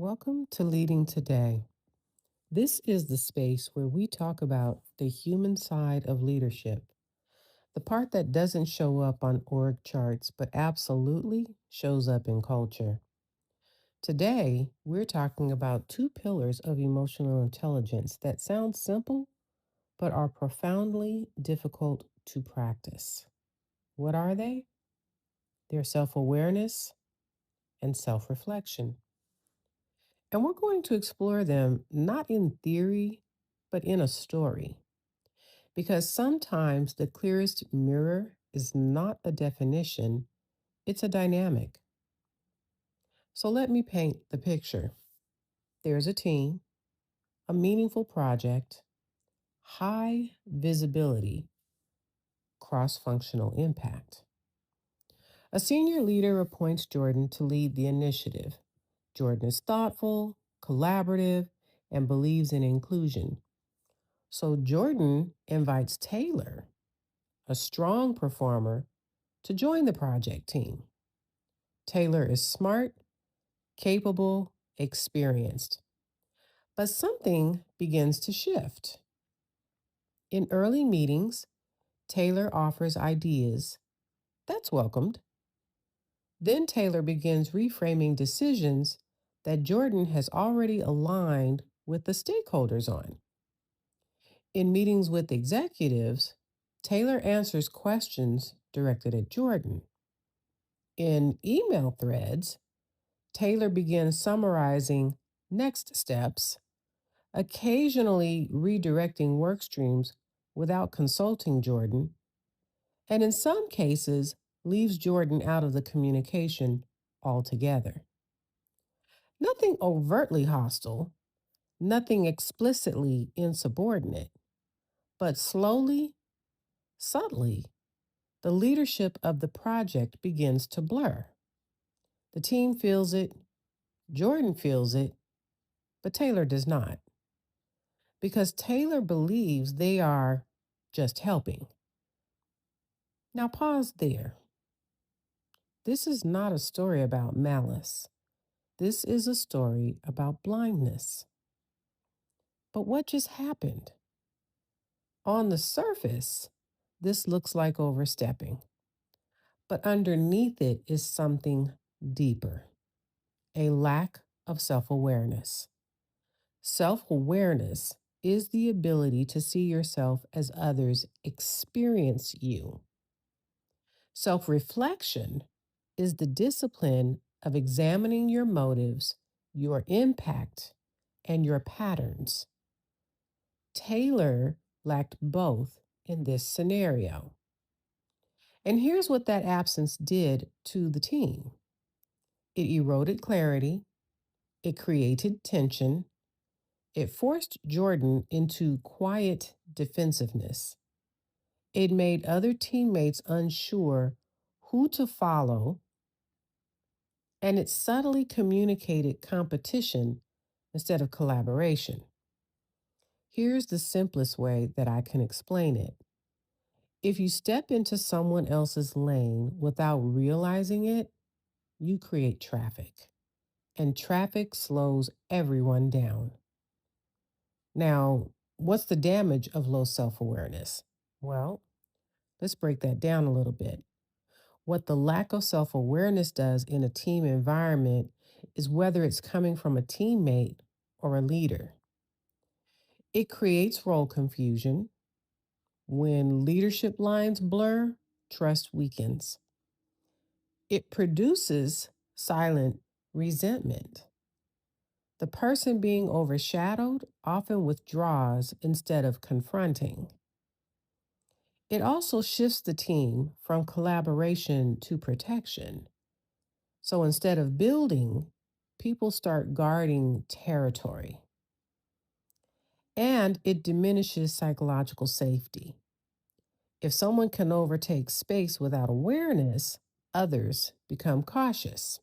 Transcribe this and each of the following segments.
Welcome to Leading Today. This is the space where we talk about the human side of leadership, the part that doesn't show up on org charts but absolutely shows up in culture. Today, we're talking about two pillars of emotional intelligence that sound simple but are profoundly difficult to practice. What are they? They're self awareness and self reflection. And we're going to explore them not in theory, but in a story. Because sometimes the clearest mirror is not a definition, it's a dynamic. So let me paint the picture. There's a team, a meaningful project, high visibility, cross functional impact. A senior leader appoints Jordan to lead the initiative. Jordan is thoughtful, collaborative, and believes in inclusion. So Jordan invites Taylor, a strong performer, to join the project team. Taylor is smart, capable, experienced. But something begins to shift. In early meetings, Taylor offers ideas. That's welcomed. Then Taylor begins reframing decisions that Jordan has already aligned with the stakeholders on. In meetings with executives, Taylor answers questions directed at Jordan. In email threads, Taylor begins summarizing next steps, occasionally redirecting work streams without consulting Jordan, and in some cases, leaves Jordan out of the communication altogether. Nothing overtly hostile, nothing explicitly insubordinate, but slowly, subtly, the leadership of the project begins to blur. The team feels it, Jordan feels it, but Taylor does not, because Taylor believes they are just helping. Now, pause there. This is not a story about malice. This is a story about blindness. But what just happened? On the surface, this looks like overstepping, but underneath it is something deeper, a lack of self awareness. Self awareness is the ability to see yourself as others experience you. Self reflection is the discipline of examining your motives, your impact, and your patterns. Taylor lacked both in this scenario. And here's what that absence did to the team: it eroded clarity, it created tension, it forced Jordan into quiet defensiveness. It made other teammates unsure who to follow, and it subtly communicated competition instead of collaboration. Here's the simplest way that I can explain it. If you step into someone else's lane without realizing it, you create traffic, and traffic slows everyone down. Now, what's the damage of low self awareness? Well, let's break that down a little bit. What the lack of self awareness does in a team environment is, whether it's coming from a teammate or a leader, it creates role confusion. When leadership lines blur, trust weakens. It produces silent resentment. The person being overshadowed often withdraws instead of confronting. It also shifts the team from collaboration to protection. So instead of building, people start guarding territory. And it diminishes psychological safety. If someone can overtake space without awareness, others become cautious.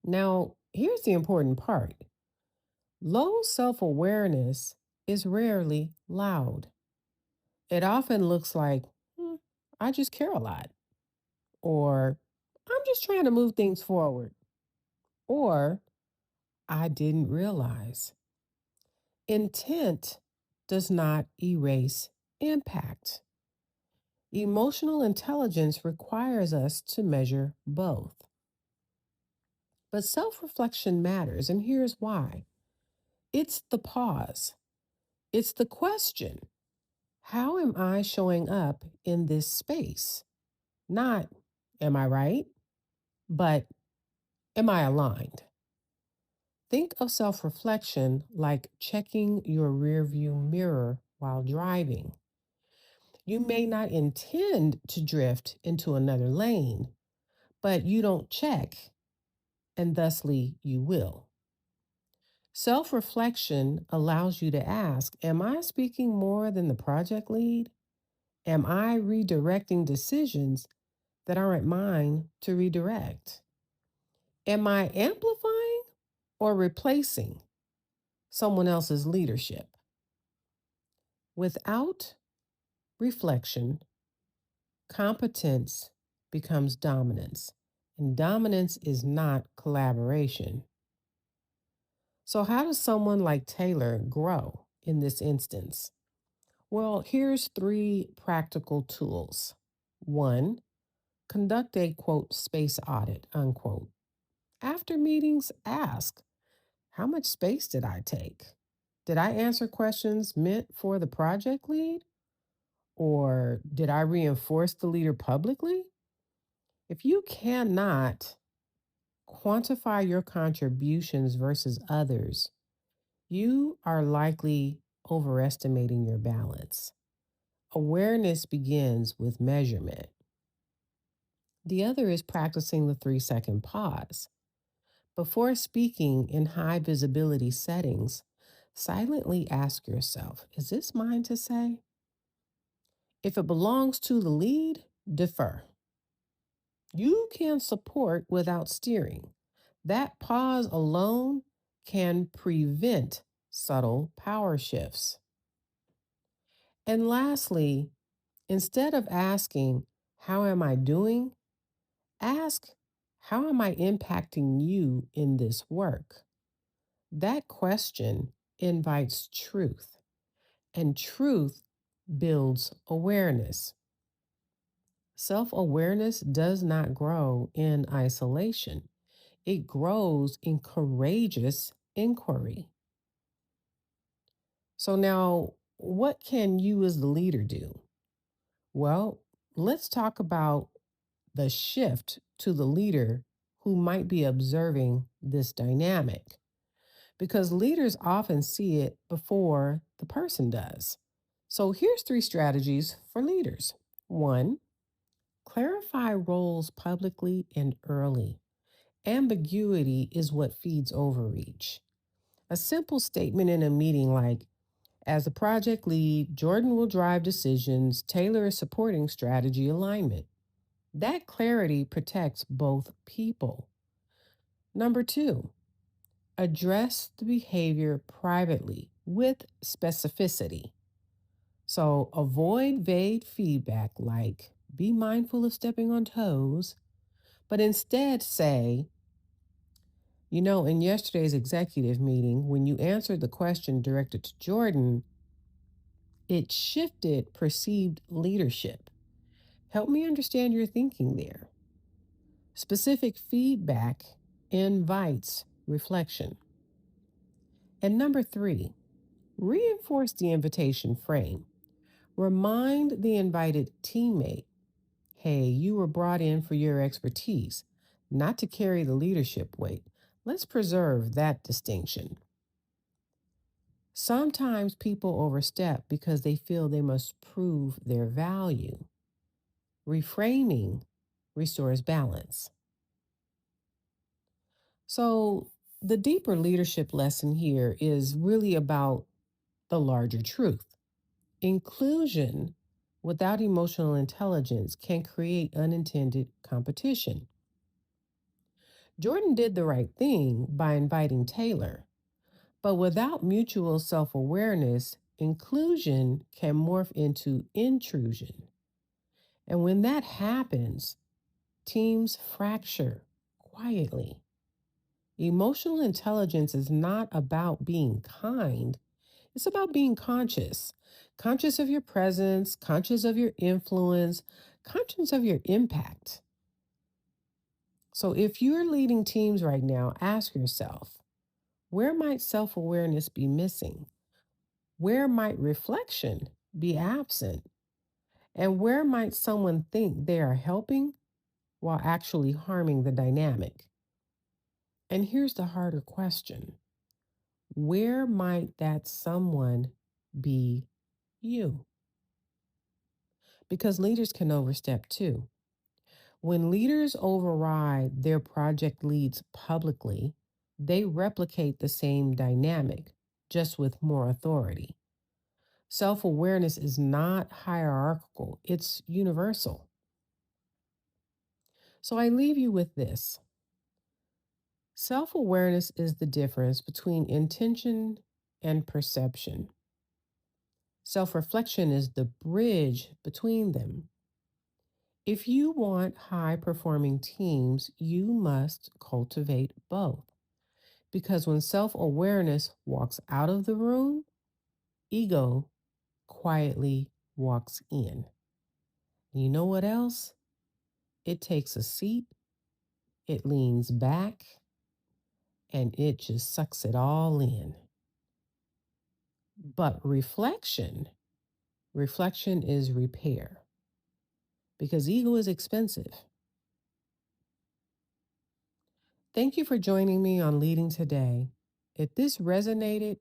Now, here's the important part: low self awareness is rarely loud. It often looks like, I just care a lot, or I'm just trying to move things forward, or I didn't realize. Intent does not erase impact. Emotional intelligence requires us to measure both. But self reflection matters, and here's why: it's the pause, it's the question: how am I showing up in this space? Not, am I right? But, am I aligned? Think of self reflection like checking your rearview mirror while driving. You may not intend to drift into another lane, but you don't check, and thusly you will. Self reflection allows you to ask: am I speaking more than the project lead? Am I redirecting decisions that aren't mine to redirect? Am I amplifying or replacing someone else's leadership? Without reflection, competence becomes dominance, and dominance is not collaboration. So, how does someone like Taylor grow in this instance? Well, here's three practical tools. One, conduct a quote space audit, unquote. After meetings, ask: how much space did I take? Did I answer questions meant for the project lead? Or did I reinforce the leader publicly? If you cannot quantify your contributions versus others, you are likely overestimating your balance. Awareness begins with measurement. The other is practicing the 3-second pause. Before speaking in high visibility settings, silently ask yourself: is this mine to say? If it belongs to the lead, defer. You can support without steering. That pause alone can prevent subtle power shifts. And lastly, instead of asking, how am I doing? Ask, how am I impacting you in this work? That question invites truth, and truth builds awareness. Self awareness does not grow in isolation, it grows in courageous inquiry. So, now what can you as the leader do? Well, let's talk about the shift to the leader who might be observing this dynamic, because leaders often see it before the person does. So here's three strategies for leaders. One, clarify roles publicly and early. Ambiguity is what feeds overreach. A simple statement in a meeting like, as the project lead, Jordan will drive decisions, Taylor is supporting strategy alignment. That clarity protects both people. Number two, address the behavior privately with specificity. So avoid vague feedback like, be mindful of stepping on toes, but instead say, in yesterday's executive meeting, when you answered the question directed to Jordan, it shifted perceived leadership. Help me understand your thinking there. Specific feedback invites reflection. And number three, reinforce the invitation frame. Remind the invited teammate, hey, you were brought in for your expertise, not to carry the leadership weight. Let's preserve that distinction. Sometimes people overstep because they feel they must prove their value. Reframing restores balance. So, the deeper leadership lesson here is really about the larger truth. Inclusion without emotional intelligence can create unintended competition. Jordan did the right thing by inviting Taylor, but without mutual self awareness, inclusion can morph into intrusion. And when that happens, teams fracture quietly. Emotional intelligence is not about being kind, it's about being conscious. Conscious of your presence, conscious of your influence, conscious of your impact. So if you're leading teams right now, ask yourself, where might self awareness be missing? Where might reflection be absent? And where might someone think they are helping while actually harming the dynamic? And here's the harder question: where might that someone be you? Because leaders can overstep too. When leaders override their project leads publicly, they replicate the same dynamic, just with more authority. Self awareness is not hierarchical, it's universal. So I leave you with this: self awareness is the difference between intention and perception. Self reflection is the bridge between them. If you want high performing teams, you must cultivate both. Because when self awareness walks out of the room, ego quietly walks in. You know what else? It takes a seat, it leans back, and it just sucks it all in. But reflection is repair because ego is expensive. Thank you for joining me on Leading Today. If this resonated,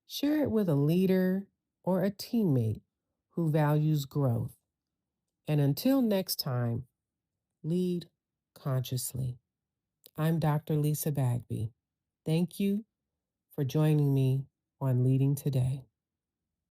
share it with a leader or a teammate who values growth. And until next time, lead consciously. I'm Dr. Lisa Bagby. Thank you for joining me on Leading Today.